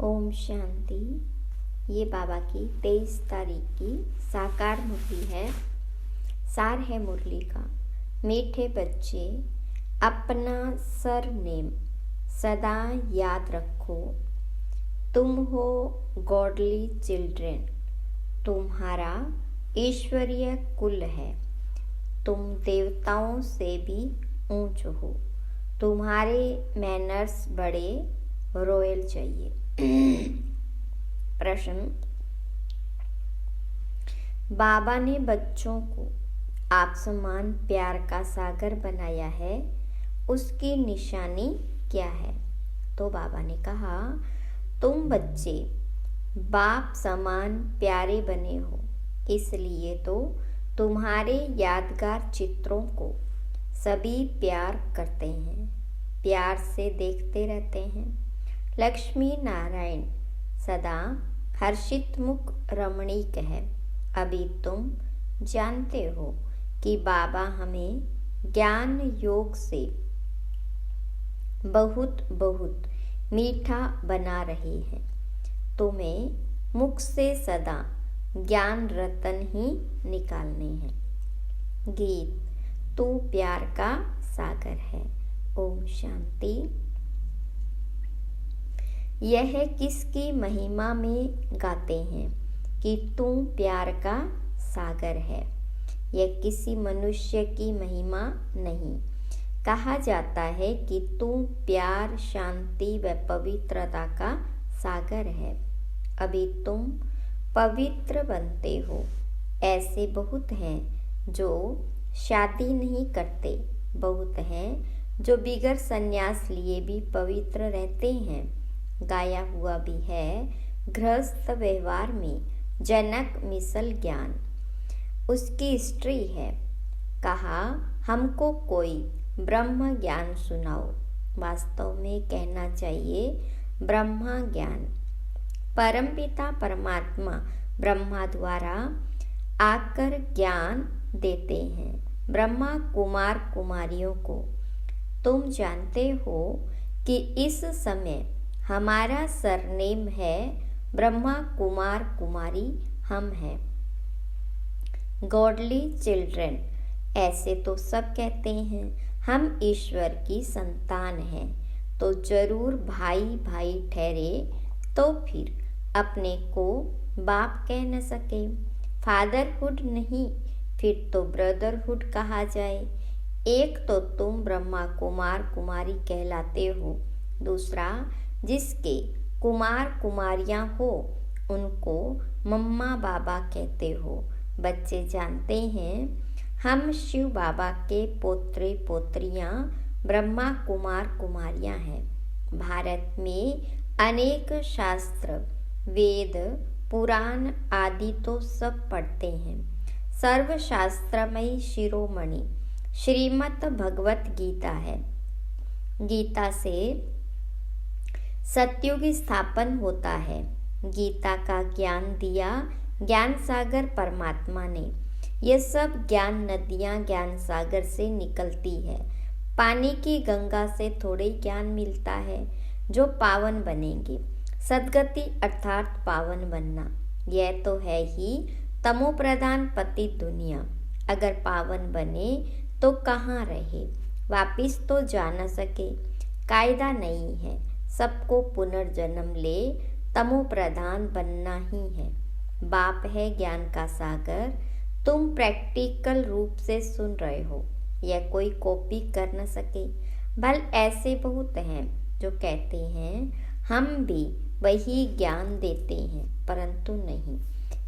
ओम शांति। ये बाबा की 23 तारीख की साकार मुरली है। सार है मुरली का। मीठे बच्चे, अपना सरनेम सदा याद रखो। तुम हो गॉडली चिल्ड्रेन। तुम्हारा ईश्वरीय कुल है। तुम देवताओं से भी ऊंच हो। तुम्हारे मैनर्स बड़े रॉयल चाहिए। प्रश्न। बाबा ने बच्चों को आप समान प्यार का सागर बनाया है, उसकी निशानी क्या है? तो बाबा ने कहा, तुम बच्चे बाप समान प्यारे बने हो, इसलिए तो तुम्हारे यादगार चित्रों को सभी प्यार करते हैं, प्यार से देखते रहते हैं। लक्ष्मी नारायण सदा हर्षित मुख रमणीक है। अभी तुम जानते हो कि बाबा हमें ज्ञान योग से बहुत बहुत मीठा बना रहे हैं। तुम्हें मुख से सदा ज्ञान रतन ही निकालने हैं। गीत। तू प्यार का सागर है। ओम शांति। यह किसकी महिमा में गाते हैं कि तू प्यार का सागर है? यह किसी मनुष्य की महिमा नहीं। कहा जाता है कि तू प्यार, शांति व पवित्रता का सागर है। अभी तुम पवित्र बनते हो। ऐसे बहुत हैं जो शादी नहीं करते, बहुत हैं जो बिगर संन्यास लिए भी पवित्र रहते हैं। गाया हुआ भी है, गृहस्थ व्यवहार में जनक मिसल ज्ञान। उसकी स्त्री है। कहा, हमको कोई ब्रह्म ज्ञान सुनाओ। वास्तव में कहना चाहिए ब्रह्मा ज्ञान। परमपिता परमात्मा ब्रह्मा द्वारा आकर ज्ञान देते हैं ब्रह्मा कुमार कुमारियों को। तुम जानते हो कि इस समय हमारा सरनेम है ब्रह्मा कुमार कुमारी, हम हैं गॉडली चिल्ड्रन। ऐसे तो सब कहते हैं हम ईश्वर की संतान हैं, तो जरूर भाई भाई ठहरे तो फिर अपने को बाप कह न सके। फादरहुड नहीं, फिर तो ब्रदरहुड कहा जाए। एक तो तुम ब्रह्मा कुमार कुमारी कहलाते हो, दूसरा जिसके कुमार कुमारियां हो उनको मम्मा बाबा कहते हो। बच्चे जानते हैं हम शिव बाबा के पोत्रे पोत्रियां ब्रह्मा कुमार कुमारियां हैं। भारत में अनेक शास्त्र, वेद, पुराण आदि तो सब पढ़ते हैं। सर्वशास्त्रमयी शिरोमणि श्रीमद् भगवत गीता है। गीता से सतयुग स्थापन होता है। गीता का ज्ञान दिया ज्ञान सागर परमात्मा ने। ये सब ज्ञान नदियाँ ज्ञान सागर से निकलती है। पानी की गंगा से थोड़े ज्ञान मिलता है जो पावन बनेंगे। सद्गति अर्थात पावन बनना, यह तो है ही तमो प्रधान पतित दुनिया। अगर पावन बने तो कहाँ रहे, वापिस तो जा न सके। कायदा नहीं है, सबको पुनर्जन्म ले तमो प्रधान बनना ही है। बाप है ज्ञान का सागर। तुम प्रैक्टिकल रूप से सुन रहे हो, यह कोई कॉपी कर न सके। भल ऐसे बहुत हैं जो कहते हैं हम भी वही ज्ञान देते हैं, परंतु नहीं।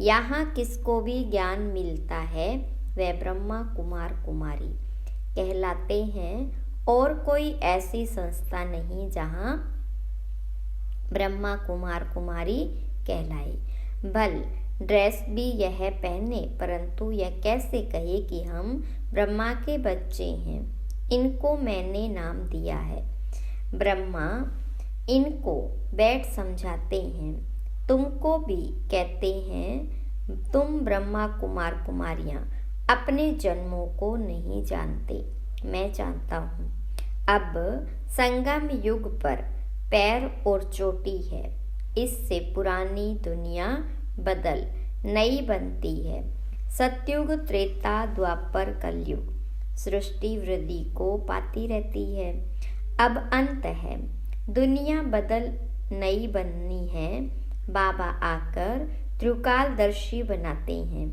यहाँ किसको भी ज्ञान मिलता है वह ब्रह्मा कुमार कुमारी कहलाते हैं, और कोई ऐसी संस्था नहीं जहाँ ब्रह्मा कुमार कुमारी कहलाए। भल ड्रेस भी यह पहने, परंतु यह कैसे कहे कि हम ब्रह्मा के बच्चे हैं। इनको मैंने नाम दिया है। ब्रह्मा इनको बैठ समझाते हैं। तुमको भी कहते हैं तुम ब्रह्मा कुमार कुमारियाँ अपने जन्मों को नहीं जानते, मैं जानता हूँ। अब संगम युग पर पैर और चोटी है, इससे पुरानी दुनिया बदल नई बनती है। सतयुग, त्रेता, द्वापर, कलयुग सृष्टि वृद्धि को पाती रहती है। अब अंत है, दुनिया बदल नई बननी है। बाबा आकर त्रिकालदर्शी बनाते हैं।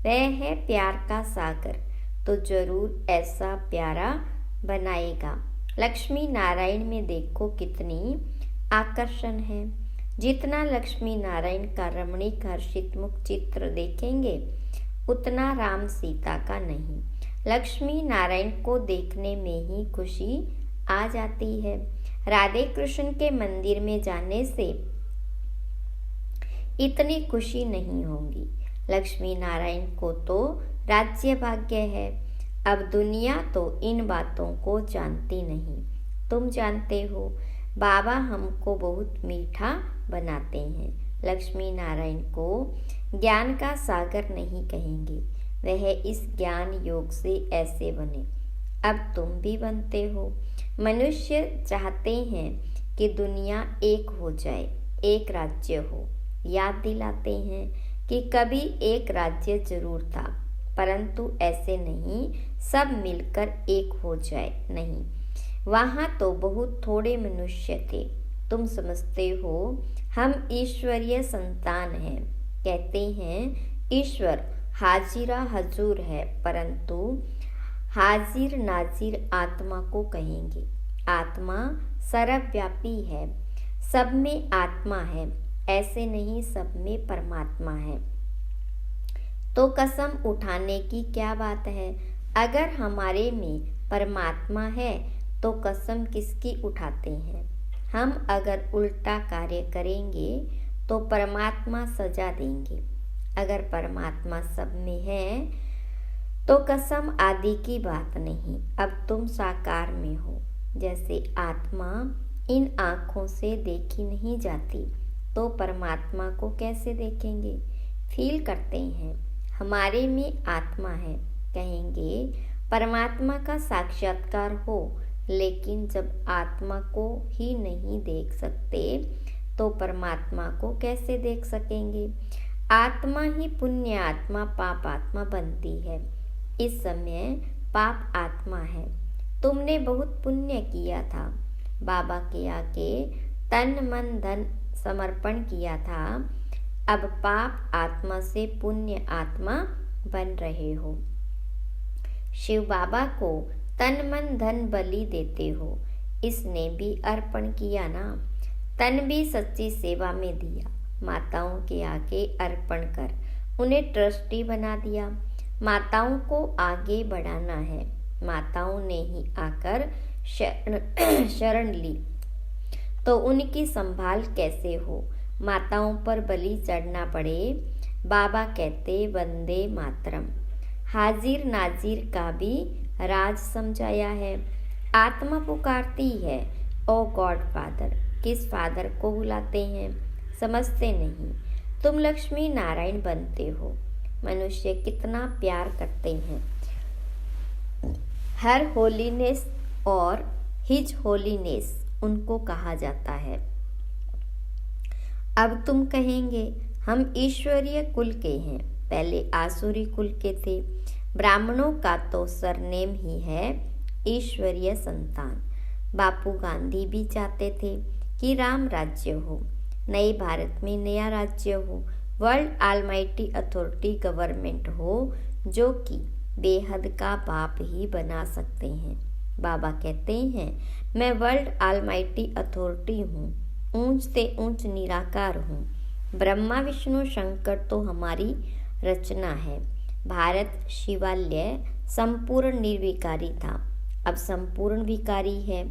वह है प्यार का सागर, तो जरूर ऐसा प्यारा बनाएगा। लक्ष्मी नारायण में देखो कितनी आकर्षण है। जितना लक्ष्मी नारायण का रमणीक हर्षित मुख चित्र देखेंगे उतना राम सीता का नहीं। लक्ष्मी नारायण को देखने में ही खुशी आ जाती है। राधे कृष्ण के मंदिर में जाने से इतनी खुशी नहीं होगी। लक्ष्मी नारायण को तो राज्य भाग्य है। अब दुनिया तो इन बातों को जानती नहीं। तुम जानते हो, बाबा हमको बहुत मीठा बनाते हैं। लक्ष्मी नारायण को ज्ञान का सागर नहीं कहेंगे। वह इस ज्ञान योग से ऐसे बने। अब तुम भी बनते हो। मनुष्य चाहते हैं कि दुनिया एक हो जाए, एक राज्य हो। याद दिलाते हैं कि कभी एक राज्य जरूर था, परंतु ऐसे नहीं सब मिलकर एक हो जाए, नहीं। वहाँ तो बहुत थोड़े मनुष्य थे। तुम समझते हो हम ईश्वरीय संतान हैं। कहते हैं ईश्वर हाजिरा हजूर है, परंतु हाजिर नाजिर आत्मा को कहेंगे। आत्मा सर्वव्यापी है, सब में आत्मा है, ऐसे नहीं सब में परमात्मा है। तो कसम उठाने की क्या बात है? अगर हमारे में परमात्मा है तो कसम किसकी उठाते हैं? हम अगर उल्टा कार्य करेंगे तो परमात्मा सजा देंगे। अगर परमात्मा सब में है तो कसम आदि की बात नहीं। अब तुम साकार में हो। जैसे आत्मा इन आँखों से देखी नहीं जाती, तो परमात्मा को कैसे देखेंगे? फील करते हैं हमारे में आत्मा है, कहेंगे परमात्मा का साक्षात्कार हो। लेकिन जब आत्मा को ही नहीं देख सकते तो परमात्मा को कैसे देख सकेंगे? आत्मा ही पुण्य आत्मा पाप आत्मा बनती है। इस समय पाप आत्मा है। तुमने बहुत पुण्य किया था, बाबा के आगे तन मन धन समर्पण किया था। अब पाप आत्मा से पुण्य आत्मा बन रहे हो। शिव बाबा को तन मन धन बलि देते हो। इसने भी अर्पण किया ना। तन भी सच्ची सेवा में दिया। माताओं के आगे अर्पण कर उन्हें ट्रस्टी बना दिया। माताओं को आगे बढ़ाना है। माताओं ने ही आकर शरण ली तो उनकी संभाल कैसे हो? माताओं पर बलि चढ़ना पड़े। बाबा कहते वंदे मातरम। हाजिर नाजिर का भी राज समझाया है। आत्मा पुकारती है, ओ गॉड फादर। किस फादर को बुलाते हैं? समझते नहीं। तुम लक्ष्मी नारायण बनते हो। मनुष्य कितना प्यार करते हैं। हर होलीनेस और हिज होलीनेस उनको कहा जाता है। अब तुम कहेंगे हम ईश्वरीय कुल के हैं, पहले आसुरी कुल के थे। ब्राह्मणों का तो सरनेम ही है ईश्वरीय संतान। बापू गांधी भी चाहते थे कि राम राज्य हो, नए भारत में नया राज्य हो, वर्ल्ड ऑलमाइटी अथॉरिटी गवर्नमेंट हो, जो कि बेहद का बाप ही बना सकते हैं। बाबा कहते हैं मैं वर्ल्ड ऑलमाइटी अथॉरिटी हूँ, ऊंच से ऊंच निराकार हूँ। ब्रह्मा विष्णु शंकर तो हमारी रचना है। भारत शिवालय संपूर्ण निर्विकारी था, अब संपूर्ण विकारी है।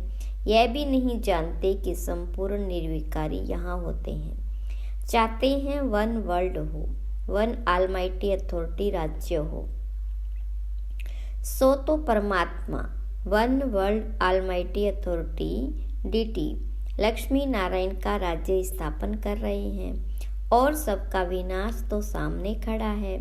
यह भी नहीं जानते कि संपूर्ण निर्विकारी यहाँ होते हैं। चाहते हैं वन वर्ल्ड हो, वन ऑलमाइटी अथॉरिटी राज्य हो। सो तो परमात्मा one world almighty authority deity Lakshmi Narayan का राज्य स्थापन कर रहे हैं और सबका विनाश तो सामने खड़ा है।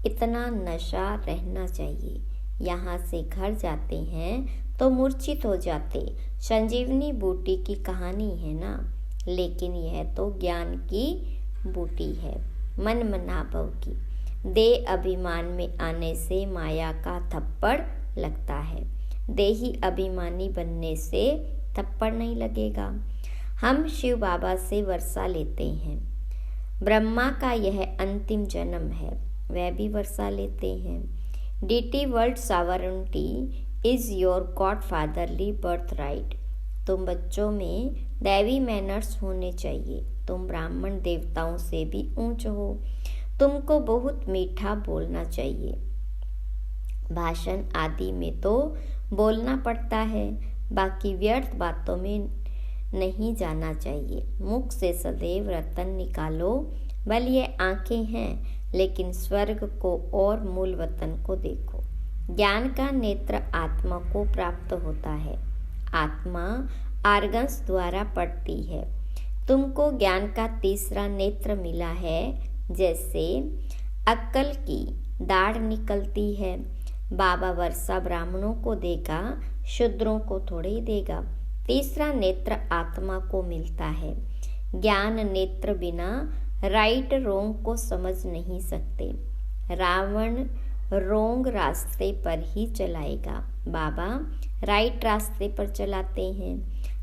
इतना नशा रहना चाहिए। यहाँ से घर जाते हैं तो मूर्छित हो जाते। संजीवनी बूटी की कहानी है ना। लेकिन यह तो ज्ञान की बूटी है, मन मनाभव की। देह अभिमान में आने से माया का थप्पड़ लगता है, देही अभिमानी बनने से थप्पड़ नहीं लगेगा। हम शिव बाबा से वर्षा लेते हैं। ब्रह्मा का यह अंतिम जन्म है, वह भी वर्षा लेते हैं। Deity world sovereignty is your God fatherly birth right. तुम बच्चों में दैवी मैनर्स होने चाहिए। तुम ब्राह्मण देवताओं से भी ऊंच हो। तुमको बहुत मीठा बोलना चाहिए। भाषण आदि में तो बोलना पड़ता है, बाकी व्यर्थ बातों में नहीं जाना चाहिए। मुख से सदैव रतन निकालो। भले ये आंखें हैं, लेकिन स्वर्ग को और मूल वतन को देखो। ज्ञान का नेत्र आत्मा को प्राप्त होता है। आत्मा आर्गन्स द्वारा पड़ती है। तुमको ज्ञान का तीसरा नेत्र मिला है। जैसे अक्कल की दाढ़ निकलती है। बाबा वर्षा ब्राह्मणों को देगा, शूद्रों को थोड़े ही देगा। तीसरा नेत्र आत्मा को मिलता है। ज्ञान नेत्र बिना राइट रोंग को समझ नहीं सकते। रावण रोंग रास्ते पर ही चलाएगा, बाबा राइट रास्ते पर चलाते हैं।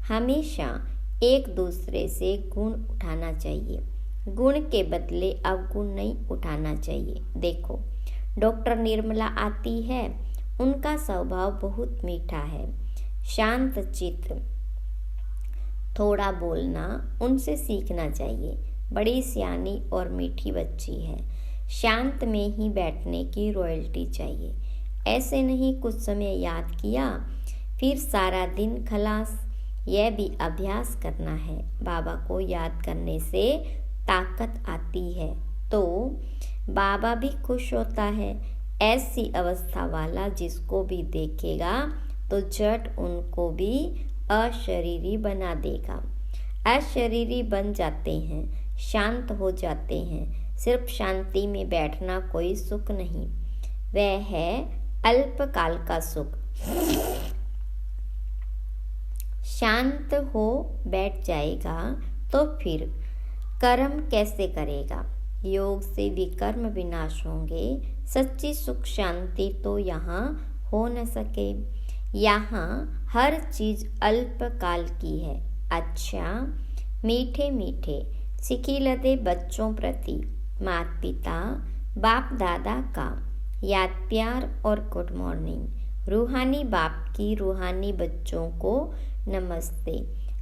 हमेशा एक दूसरे से गुण उठाना चाहिए, गुण के बदले अवगुण नहीं उठाना चाहिए। देखो, डॉक्टर निर्मला आती है, उनका स्वभाव बहुत मीठा है, शांत चित्त, थोड़ा बोलना उनसे सीखना चाहिए। बड़ी सियानी और मीठी बच्ची है। शांत में ही बैठने की रॉयल्टी चाहिए। ऐसे नहीं कुछ समय याद किया फिर सारा दिन खलास। यह भी अभ्यास करना है। बाबा को याद करने से ताकत आती है तो बाबा भी खुश होता है। ऐसी अवस्था वाला जिसको भी देखेगा तो झट उनको भी अशरीरी बना देगा। अशरीरी बन जाते हैं, शांत हो जाते हैं। सिर्फ शांति में बैठना कोई सुख नहीं, वह है अल्पकाल का सुख। शांत हो बैठ जाएगा तो फिर कर्म कैसे करेगा? योग से विकर्म विनाश होंगे। सच्ची सुख शांति तो यहाँ हो न सके। यहाँ हर चीज अल्पकाल की है। अच्छा, मीठे मीठे सिखिलते बच्चों प्रति माता पिता बाप दादा का याद प्यार और गुड मॉर्निंग। रूहानी बाप की रूहानी बच्चों को नमस्ते।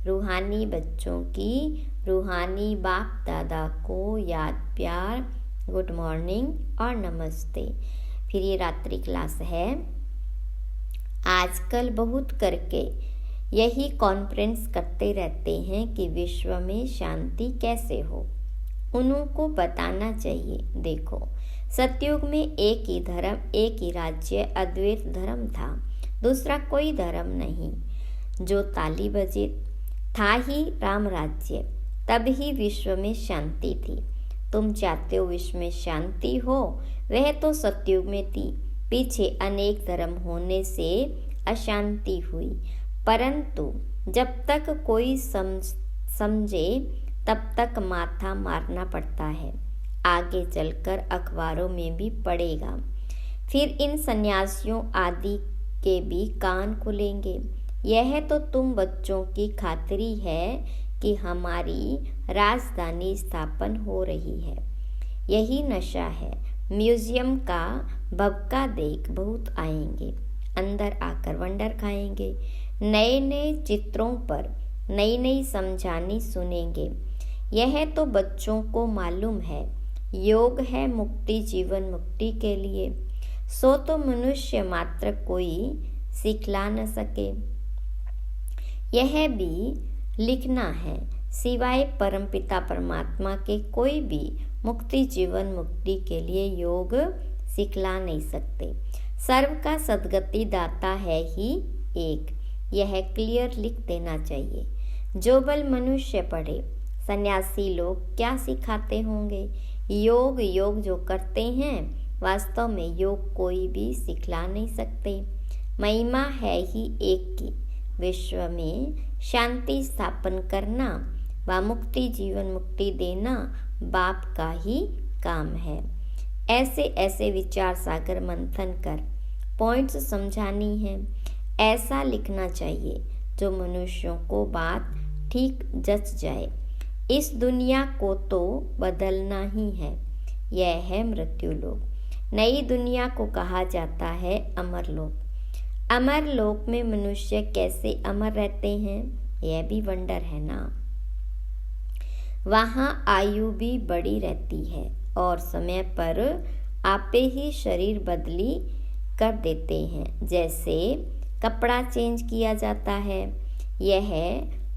रूहानी बच्चों की रूहानी बाप दादा को याद प्यार, गुड मॉर्निंग और नमस्ते। फिर ये रात्रि क्लास है। आजकल बहुत करके यही कॉन्फ्रेंस करते रहते हैं कि विश्व में शांति कैसे हो। उनको बताना चाहिए, देखो सतयुग में एक ही धर्म, एक ही राज्य, अद्वैत धर्म था, दूसरा कोई धर्म नहीं। जो ताली बजे था ही राम राज्य, तब ही विश्व में शांति थी। तुम चाहते हो विश्व में शांति हो, वह तो सतयुग में थी। पीछे अनेक धर्म होने से अशांति हुई, परंतु जब तक कोई समझे तब तक माथा मारना पड़ता है। आगे चलकर अखबारों में भी पड़ेगा। फिर इन सन्यासियों आदि के भी कान खुलेंगे। यह तो तुम बच्चों की खातिरी है कि हमारी राजधानी स्थापन हो रही है। यही नशा है। म्यूजियम का भबका देख बहुत आएंगे, अंदर आकर वंडर खाएंगे। नए नए चित्रों पर नई नई समझानी सुनेंगे। यह तो बच्चों को मालूम है। योग है मुक्ति, जीवन मुक्ति के लिए। सो तो मनुष्य मात्र कोई सिखला न सके। यह भी लिखना है, सिवाय परमपिता परमात्मा के कोई भी मुक्ति जीवन मुक्ति के लिए योग सिखला नहीं सकते। सर्व का सद्गति दाता है ही एक, यह क्लियर लिख देना चाहिए। जो बल मनुष्य पढ़े, सन्यासी लोग क्या सिखाते होंगे? योग योग जो करते हैं, वास्तव में योग कोई भी सिखला नहीं सकते। महिमा है ही एक की। विश्व में शांति स्थापन करना व मुक्ति जीवन मुक्ति देना बाप का ही काम है। ऐसे ऐसे विचार सागर मंथन कर पॉइंट्स समझानी है। ऐसा लिखना चाहिए जो मनुष्यों को बात ठीक जच जाए। इस दुनिया को तो बदलना ही है। यह है मृत्यु लोक। नई दुनिया को कहा जाता है अमर लोक। अमर लोक में मनुष्य कैसे अमर रहते हैं, यह भी वंडर है ना। वहाँ आयु भी बड़ी रहती है और समय पर आपे ही शरीर बदली कर देते हैं। जैसे कपड़ा चेंज किया जाता है। यह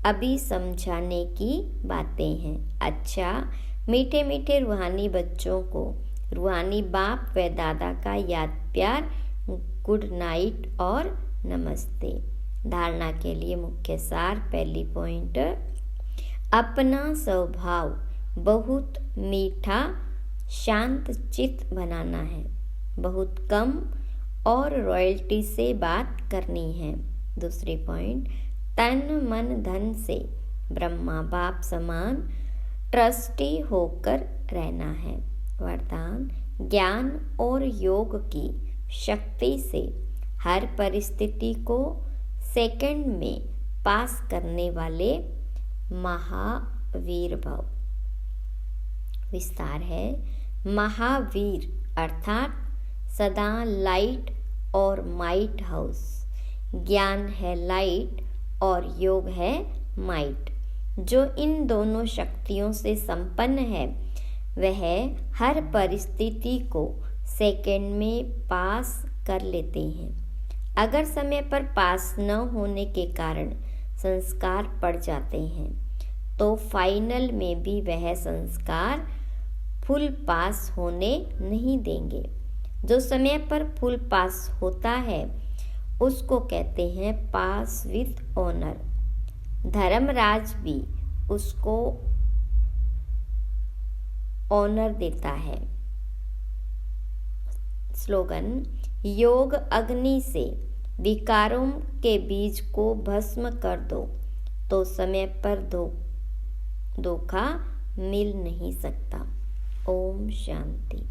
अभी समझाने की बातें हैं। अच्छा, मीठे मीठे रूहानी बच्चों को रूहानी बाप व दादा का याद प्यार, गुड नाइट और नमस्ते। धारणा के लिए मुख्य सार। पहली पॉइंट, अपना स्वभाव बहुत मीठा शांत चित्त बनाना है। बहुत कम और रॉयल्टी से बात करनी है। दूसरी पॉइंट, तन मन धन से ब्रह्मा बाप समान ट्रस्टी होकर रहना है। वरदान, ज्ञान और योग की शक्ति से हर परिस्थिति को सेकंड में पास करने वाले महावीर भव। विस्तार है। महावीर अर्थात सदा लाइट और माइट हाउस। ज्ञान है लाइट और योग है माइट। जो इन दोनों शक्तियों से संपन्न है वह हर परिस्थिति को सेकंड में पास कर लेते हैं। अगर समय पर पास न होने के कारण संस्कार पड़ जाते हैं तो फाइनल में भी वह संस्कार फुल पास होने नहीं देंगे। जो समय पर फुल पास होता है उसको कहते हैं पास विथ ऑनर। धर्मराज भी उसको ऑनर देता है। स्लोगन, योग अग्नि से विकारों के बीज को भस्म कर दो तो समय पर धोखा मिल नहीं सकता। ओम शांति।